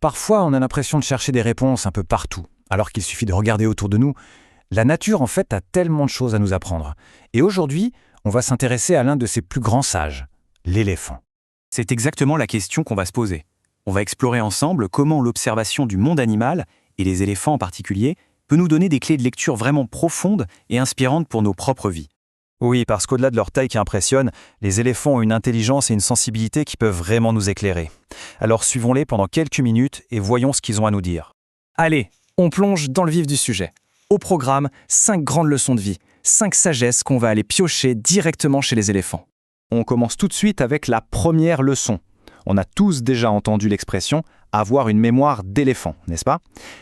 Parfois, on a l'impression de chercher des réponses un peu partout, alors qu'il suffit de regarder autour de nous. La nature, en fait, a tellement de choses à nous apprendre. Et aujourd'hui, on va s'intéresser à l'un de ses plus grands sages, l'éléphant. C'est exactement la question qu'on va se poser. On va explorer ensemble comment l'observation du monde animal, et les éléphants en particulier, peut nous donner des clés de lecture vraiment profondes et inspirantes pour nos propres vies. Oui, parce qu'au-delà de leur taille qui impressionne, les éléphants ont une intelligence et une sensibilité qui peuvent vraiment nous éclairer. Alors suivons-les pendant quelques minutes et voyons ce qu'ils ont à nous dire. Allez, on plonge dans le vif du sujet. Au programme, 5 grandes leçons de vie, 5 sagesses qu'on va aller piocher directement chez les éléphants. On commence tout de suite avec la première leçon. On a tous déjà entendu l'expression « avoir une mémoire d'éléphant », n'est-ce pas?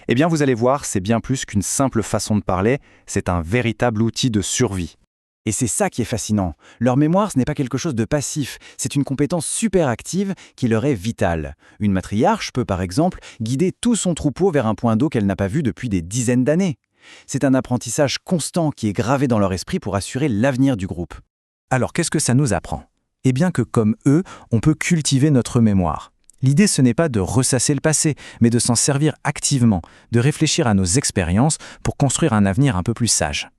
Eh bien, vous allez voir, c'est bien plus qu'une simple façon de parler, c'est un véritable outil de survie. Et c'est ça qui est fascinant. Leur mémoire, ce n'est pas quelque chose de passif, c'est une compétence super active qui leur est vitale. Une matriarche peut par exemple guider tout son troupeau vers un point d'eau qu'elle n'a pas vu depuis des dizaines d'années. C'est un apprentissage constant qui est gravé dans leur esprit pour assurer l'avenir du groupe. Alors qu'est-ce que ça nous apprend? Eh bien que comme eux, on peut cultiver notre mémoire. L'idée, ce n'est pas de ressasser le passé, mais de s'en servir activement, de réfléchir à nos expériences pour construire un avenir un peu plus sage.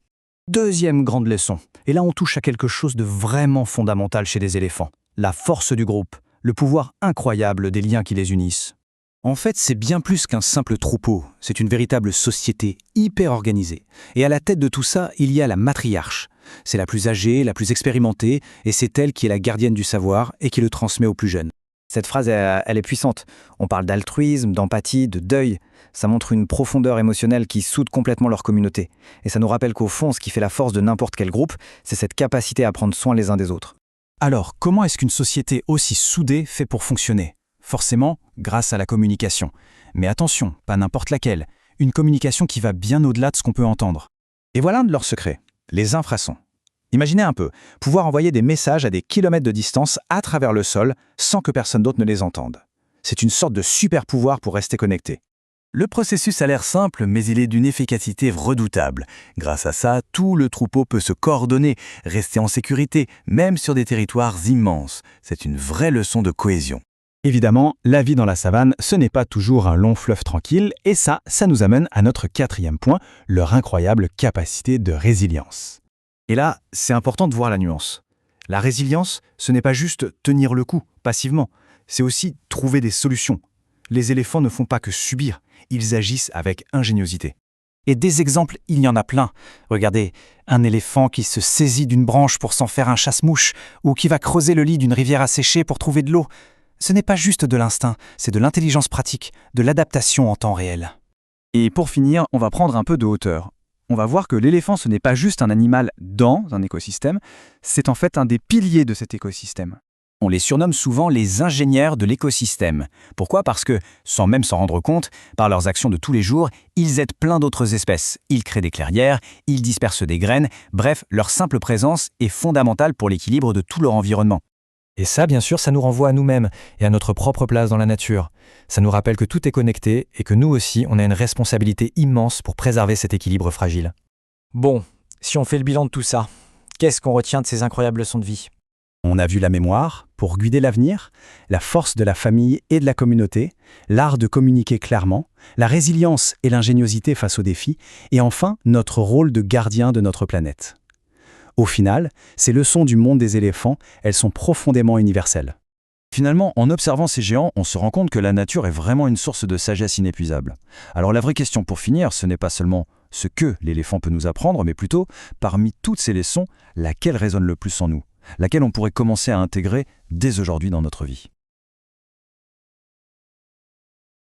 Deuxième grande leçon, et là on touche à quelque chose de vraiment fondamental chez les éléphants, la force du groupe, le pouvoir incroyable des liens qui les unissent. En fait, c'est bien plus qu'un simple troupeau, c'est une véritable société hyper organisée. Et à la tête de tout ça, il y a la matriarche. C'est la plus âgée, la plus expérimentée, et c'est elle qui est la gardienne du savoir et qui le transmet aux plus jeunes. Cette phrase, elle est puissante. On parle d'altruisme, d'empathie, de deuil. Ça montre une profondeur émotionnelle qui soude complètement leur communauté. Et ça nous rappelle qu'au fond, ce qui fait la force de n'importe quel groupe, c'est cette capacité à prendre soin les uns des autres. Alors, comment est-ce qu'une société aussi soudée fait pour fonctionner? Forcément, grâce à la communication. Mais attention, pas n'importe laquelle. Une communication qui va bien au-delà de ce qu'on peut entendre. Et voilà un de leurs secrets, les infrasons. Imaginez un peu, pouvoir envoyer des messages à des kilomètres de distance à travers le sol sans que personne d'autre ne les entende. C'est une sorte de super pouvoir pour rester connecté. Le processus a l'air simple, mais il est d'une efficacité redoutable. Grâce à ça, tout le troupeau peut se coordonner, rester en sécurité, même sur des territoires immenses. C'est une vraie leçon de cohésion. Évidemment, la vie dans la savane, ce n'est pas toujours un long fleuve tranquille, et ça nous amène à notre quatrième point, leur incroyable capacité de résilience. Et là, c'est important de voir la nuance. La résilience, ce n'est pas juste tenir le coup, passivement, c'est aussi trouver des solutions. Les éléphants ne font pas que subir, ils agissent avec ingéniosité. Et des exemples, il y en a plein. Regardez, un éléphant qui se saisit d'une branche pour s'en faire un chasse-mouche, ou qui va creuser le lit d'une rivière asséchée pour trouver de l'eau. Ce n'est pas juste de l'instinct, c'est de l'intelligence pratique, de l'adaptation en temps réel. Et pour finir, on va prendre un peu de hauteur. On va voir que l'éléphant, ce n'est pas juste un animal dans un écosystème, c'est en fait un des piliers de cet écosystème. On les surnomme souvent les ingénieurs de l'écosystème. Pourquoi? Parce que, sans même s'en rendre compte, par leurs actions de tous les jours, ils aident plein d'autres espèces. Ils créent des clairières, ils dispersent des graines, bref, leur simple présence est fondamentale pour l'équilibre de tout leur environnement. Et ça, bien sûr, ça nous renvoie à nous-mêmes et à notre propre place dans la nature. Ça nous rappelle que tout est connecté et que nous aussi, on a une responsabilité immense pour préserver cet équilibre fragile. Bon, si on fait le bilan de tout ça, qu'est-ce qu'on retient de ces incroyables leçons de vie? On a vu la mémoire pour guider l'avenir, la force de la famille et de la communauté, l'art de communiquer clairement, la résilience et l'ingéniosité face aux défis, et enfin notre rôle de gardien de notre planète. Au final, ces leçons du monde des éléphants, elles sont profondément universelles. Finalement, en observant ces géants, on se rend compte que la nature est vraiment une source de sagesse inépuisable. Alors la vraie question pour finir, ce n'est pas seulement ce que l'éléphant peut nous apprendre, mais plutôt, parmi toutes ces leçons, laquelle résonne le plus en nous, laquelle on pourrait commencer à intégrer dès aujourd'hui dans notre vie.